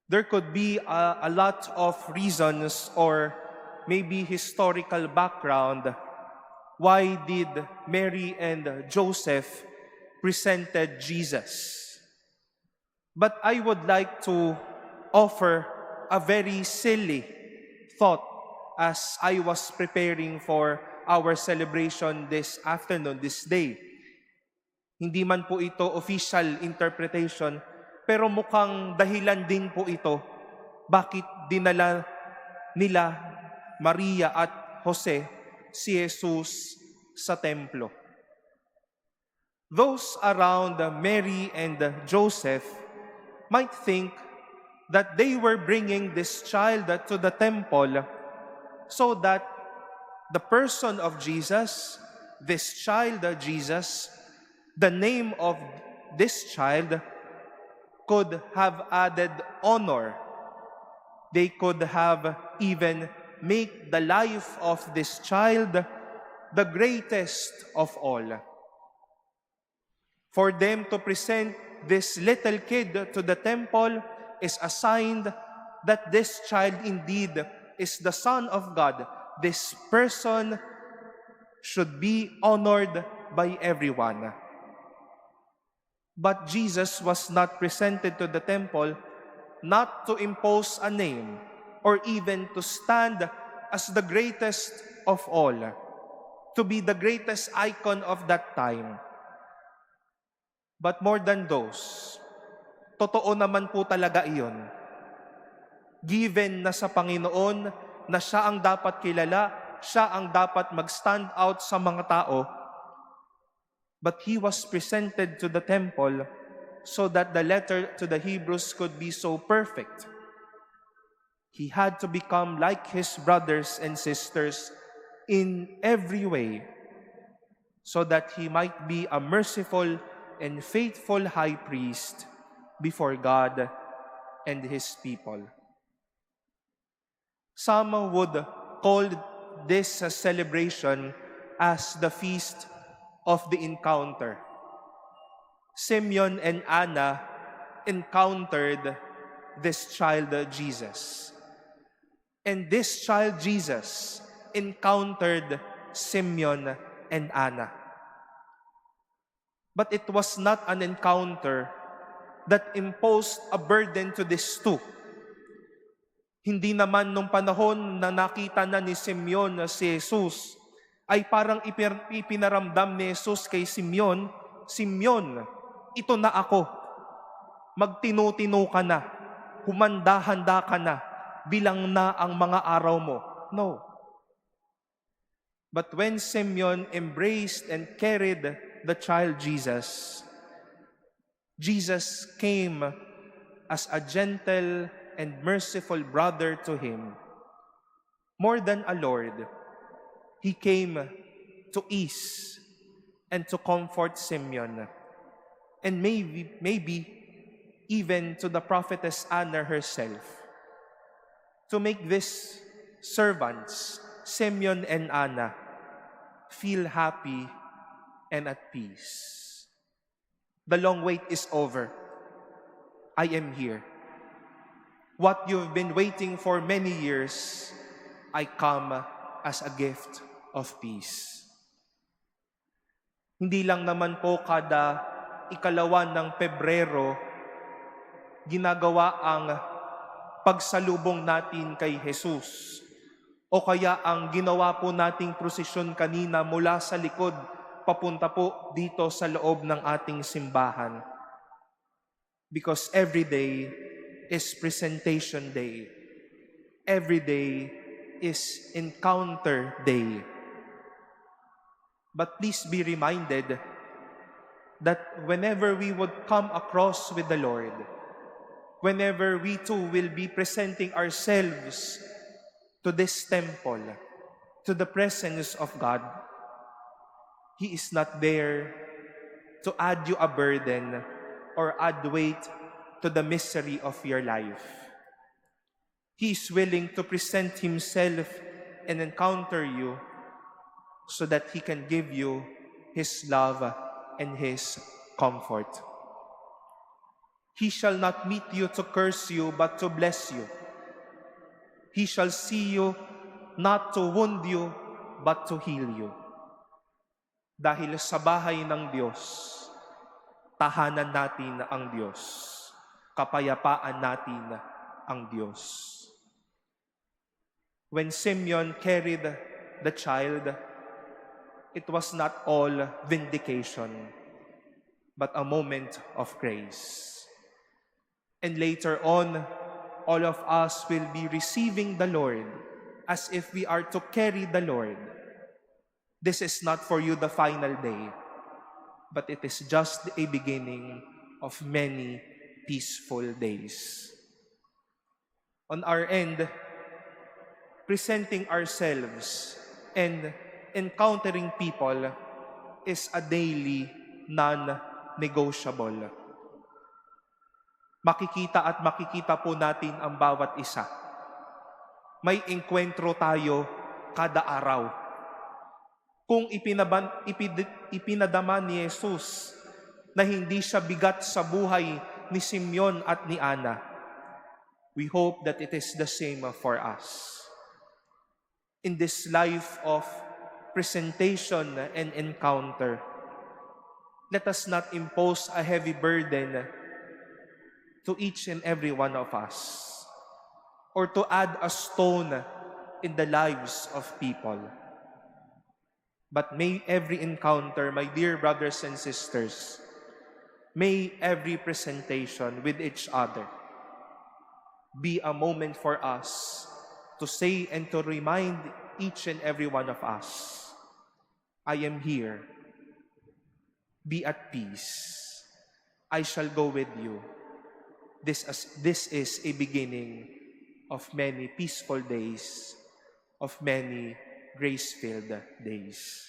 There could be a lot of reasons or maybe historical background why did Mary and Joseph presented Jesus. But I would like to offer a very silly thought as I was preparing for our celebration this afternoon, this day. Hindi man po ito official interpretation, pero mukhang dahilan din po ito bakit dinala nila Maria at Jose si Jesus sa templo. Those around Mary and Joseph might think that they were bringing this child to the temple so that the person of Jesus, this child Jesus, the name of this child could have added honor. They could have even made the life of this child the greatest of all. For them to present this little kid to the temple is a sign that this child indeed is the Son of God. This person should be honored by everyone. But Jesus was not presented to the temple not to impose a name or even to stand as the greatest of all, to be the greatest icon of that time. But more than those, totoo naman po talaga iyon. Given na sa Panginoon na siya ang dapat kilala, siya ang dapat mag-stand out sa mga tao, but He was presented to the temple so that the letter to the Hebrews could be so perfect. He had to become like His brothers and sisters in every way so that He might be a merciful and faithful high priest before God and His people. Some would call this a celebration as the Feast of the Encounter. Simeon and Anna encountered this child Jesus. And this child Jesus encountered Simeon and Anna. But it was not an encounter that imposed a burden to these two. Hindi naman nung panahon na nakita na ni Simeon na si Jesus, ay parang ipinaramdam ni Jesus kay Simeon, Simeon, ito na ako. Magtinu-tinu ka na. Humanda-handa ka na. Bilang na ang mga araw mo. No. But when Simeon embraced and carried the child Jesus, Jesus came as a gentle and merciful brother to him. More than a Lord, He came to ease and to comfort Simeon, and maybe even to the prophetess Anna herself, to make these servants, Simeon and Anna, feel happy and at peace. The long wait is over. I am here. What you've been waiting for many years, I come as a gift of peace. Hindi lang naman po kada ikalawa ng Pebrero ginagawa ang pagsalubong natin kay Jesus. O kaya ang ginawa po nating prosesyon kanina mula sa likod papunta po dito sa loob ng ating simbahan. Because every day is presentation day. Every day is encounter day. But please be reminded that whenever we would come across with the Lord, whenever we too will be presenting ourselves to this temple, to the presence of God, He is not there to add you a burden or add weight to the misery of your life. He is willing to present Himself and encounter you so that He can give you His love and His comfort. He shall not meet you to curse you, but to bless you. He shall see you not to wound you, but to heal you. Dahil sa bahay ng Diyos, tahanan natin ang Diyos. Kapayapaan natin ang Diyos. When Simeon carried the child, it was not all vindication, but a moment of grace. And later on, all of us will be receiving the Lord as if we are to carry the Lord. This is not for you the final day, but it is just a beginning of many peaceful days. On our end, presenting ourselves and encountering people is a daily non-negotiable. Makikita at makikita po natin ang bawat isa. May engkwentro tayo kada araw. Kung ipinadama ni Jesus na hindi siya bigat sa buhay ni Simeon at ni Ana, we hope that it is the same for us. In this life of presentation and encounter, let us not impose a heavy burden to each and every one of us, or to add a stone in the lives of people. But may every encounter, my dear brothers and sisters, may every presentation with each other be a moment for us to say and to remind each and every one of us, I am here. Be at peace. I shall go with you. This is a beginning of many peaceful days, of many grace-filled days.